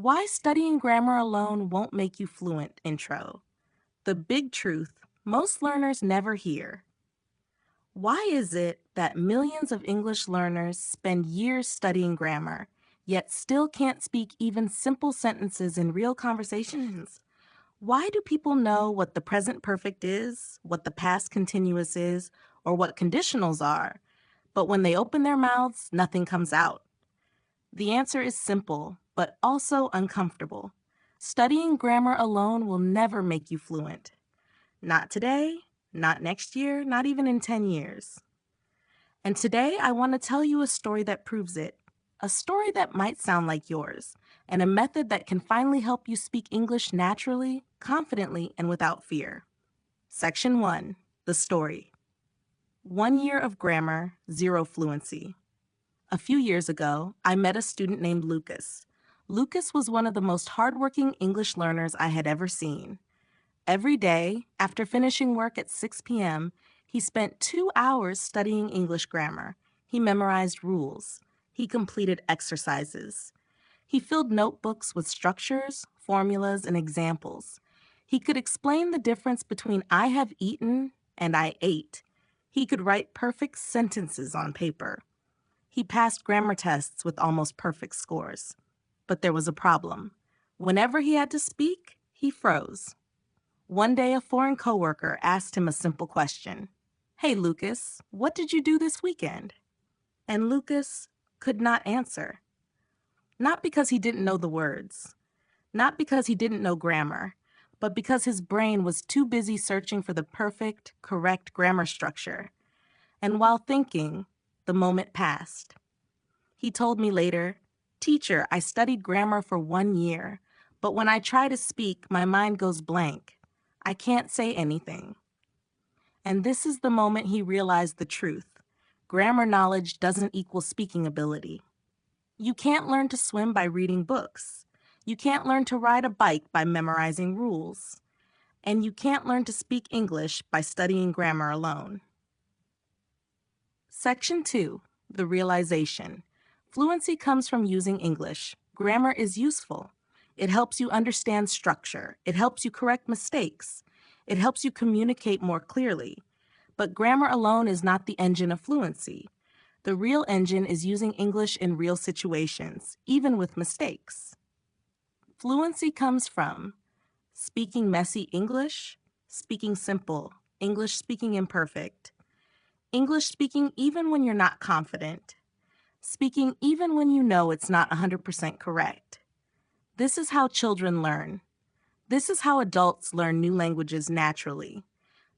Why studying grammar alone won't make you fluent intro. The big truth most learners never hear. Why is it that millions of English learners spend years studying grammar, yet still can't speak even simple sentences in real conversations? Why do people know what the present perfect is, what the past continuous is, or what conditionals are, but when they open their mouths, nothing comes out? The answer is simple, but also uncomfortable. Studying grammar alone will never make you fluent. Not today, not next year, not even in 10 years. And today I want to tell you a story that proves it. A story that might sound like yours, and a method that can finally help you speak English naturally, confidently, and without fear. Section 1. The story. 1 year of grammar, zero fluency. A few years ago, I met a student named Lucas. Lucas was one of the most hardworking English learners I had ever seen. Every day, after finishing work at 6 p.m., he spent 2 hours studying English grammar. He memorized rules. He completed exercises. He filled notebooks with structures, formulas, and examples. He could explain the difference between I have eaten and I ate. He could write perfect sentences on paper. He passed grammar tests with almost perfect scores. But there was a problem. Whenever he had to speak, he froze. One day, a foreign coworker asked him a simple question. "Hey, Lucas, what did you do this weekend?" And Lucas could not answer. Not because he didn't know the words, not because he didn't know grammar, but because his brain was too busy searching for the perfect, correct grammar structure. And while thinking, the moment passed. He told me later, "Teacher, I studied grammar for 1 year, but when I try to speak, my mind goes blank. I can't say anything." And this is the moment he realized the truth. Grammar knowledge doesn't equal speaking ability. You can't learn to swim by reading books. You can't learn to ride a bike by memorizing rules. And you can't learn to speak English by studying grammar alone. Section 2. The realization. Fluency comes from using English. Grammar is useful. It helps you understand structure. It helps you correct mistakes. It helps you communicate more clearly. But grammar alone is not the engine of fluency. The real engine is using English in real situations, even with mistakes. Fluency comes from speaking messy English, speaking simple, English speaking imperfect, English speaking even when you're not confident, speaking even when you know it's not 100% correct. This is how children learn. This is how adults learn new languages naturally.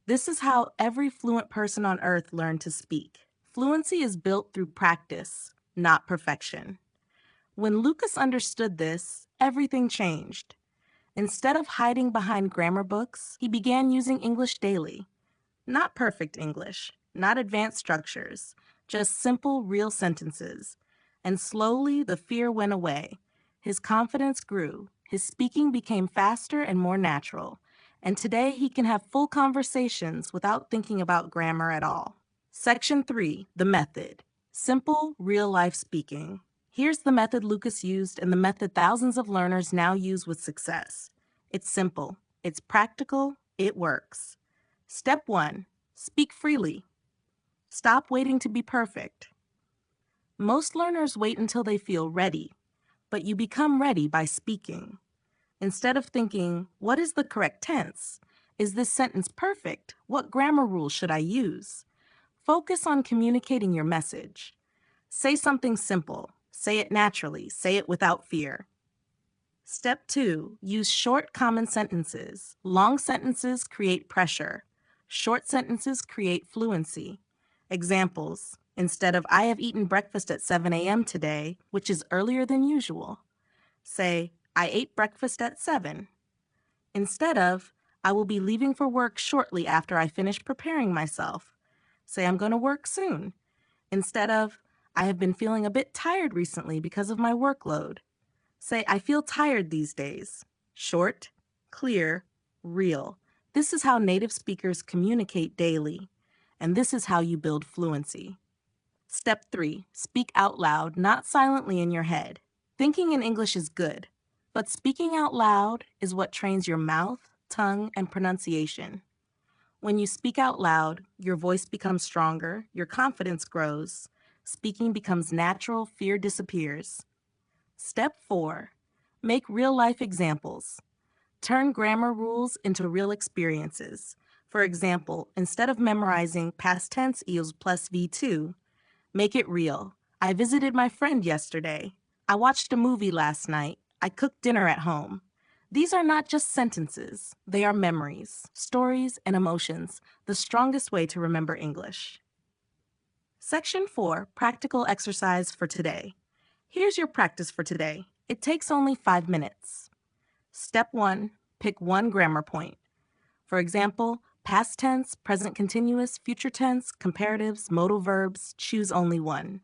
This is how every fluent person on earth learned to speak. Fluency is built through practice, not perfection. When Lucas understood this, everything changed. Instead of hiding behind grammar books, he began using English daily. Not perfect English, not advanced structures, just simple, real sentences. And slowly, the fear went away. His confidence grew. His speaking became faster and more natural. And today, he can have full conversations without thinking about grammar at all. Section 3. The method. Simple, real-life speaking. Here's the method Lucas used and the method thousands of learners now use with success. It's simple. It's practical. It works. Step 1. Speak freely. Stop waiting to be perfect. Most learners wait until they feel ready, but you become ready by speaking. Instead of thinking, what is the correct tense? Is this sentence perfect? What grammar rules should I use? Focus on communicating your message. Say something simple. Say it naturally. Say it without fear. Step 2. Use short, common sentences. Long sentences create pressure. Short sentences create fluency. Examples. Instead of "I have eaten breakfast at 7 a.m. today," which is earlier than usual, say, "I ate breakfast at 7. Instead of, "I will be leaving for work shortly after I finish preparing myself," say, "I'm going to work soon." Instead of, "I have been feeling a bit tired recently because of my workload," say, "I feel tired these days." Short, clear, real. This is how native speakers communicate daily, and this is how you build fluency. Step 3. Speak out loud, not silently in your head. Thinking in English is good, But speaking out loud is what trains your mouth, tongue, and pronunciation. When you speak out loud, your voice becomes stronger, your confidence grows, speaking becomes natural, fear disappears. Step 4. Make real-life examples. Turn grammar rules into real experiences. For example, instead of memorizing past tense equals plus V2, make it real. I visited my friend yesterday. I watched a movie last night. I cooked dinner at home. These are not just sentences. They are memories, stories, and emotions, the strongest way to remember English. Section 4, Practical Exercise for Today. Here's your practice for today. It takes only 5 minutes. Step 1, pick one grammar point. For example, past tense, present continuous, future tense, comparatives, modal verbs, choose only one.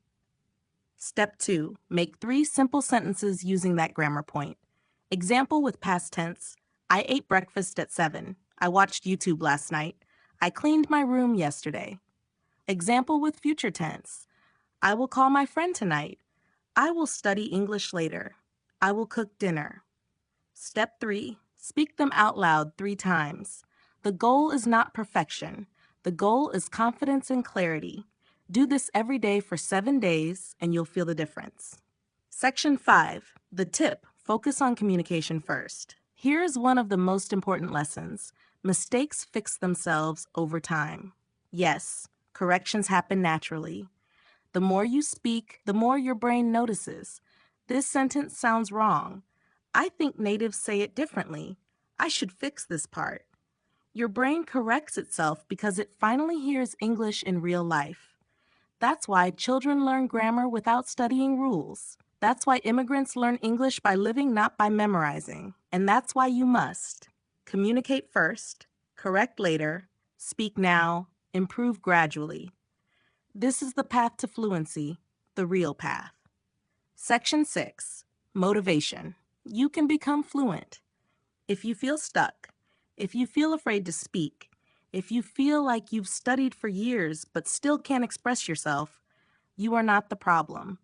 Step 2, make 3 simple sentences using that grammar point. Example with past tense, I ate breakfast at 7. I watched YouTube last night. I cleaned my room yesterday. Example with future tense, I will call my friend tonight. I will study English later. I will cook dinner. Step 3, speak them out loud 3 times. The goal is not perfection. The goal is confidence and clarity. Do this every day for 7 days and you'll feel the difference. Section 5, the tip, focus on communication first. Here is one of the most important lessons. Mistakes fix themselves over time. Yes, corrections happen naturally. The more you speak, the more your brain notices. This sentence sounds wrong. I think natives say it differently. I should fix this part. Your brain corrects itself because it finally hears English in real life. That's why children learn grammar without studying rules. That's why immigrants learn English by living, not by memorizing. And that's why you must communicate first, correct later, speak now, improve gradually. This is the path to fluency, the real path. Section 6, motivation. You can become fluent. If you feel stuck, if you feel afraid to speak, if you feel like you've studied for years but still can't express yourself, you are not the problem.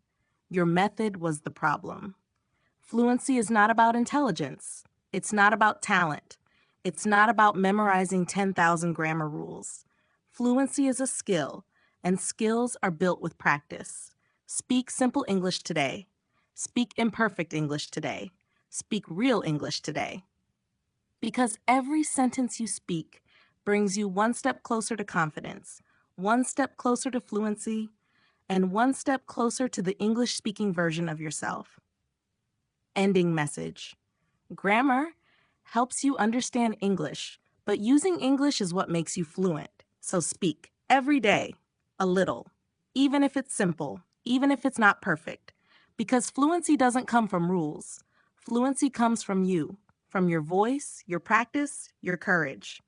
Your method was the problem. Fluency is not about intelligence. It's not about talent. It's not about memorizing 10,000 grammar rules. Fluency is a skill, and skills are built with practice. Speak simple English today. Speak imperfect English today. Speak real English today. Because every sentence you speak brings you one step closer to confidence, one step closer to fluency, and one step closer to the English-speaking version of yourself. Ending message. Grammar helps you understand English, but using English is what makes you fluent. So speak every day, a little, even if it's simple, even if it's not perfect. Because fluency doesn't come from rules. Fluency comes from you, from your voice, your practice, your courage.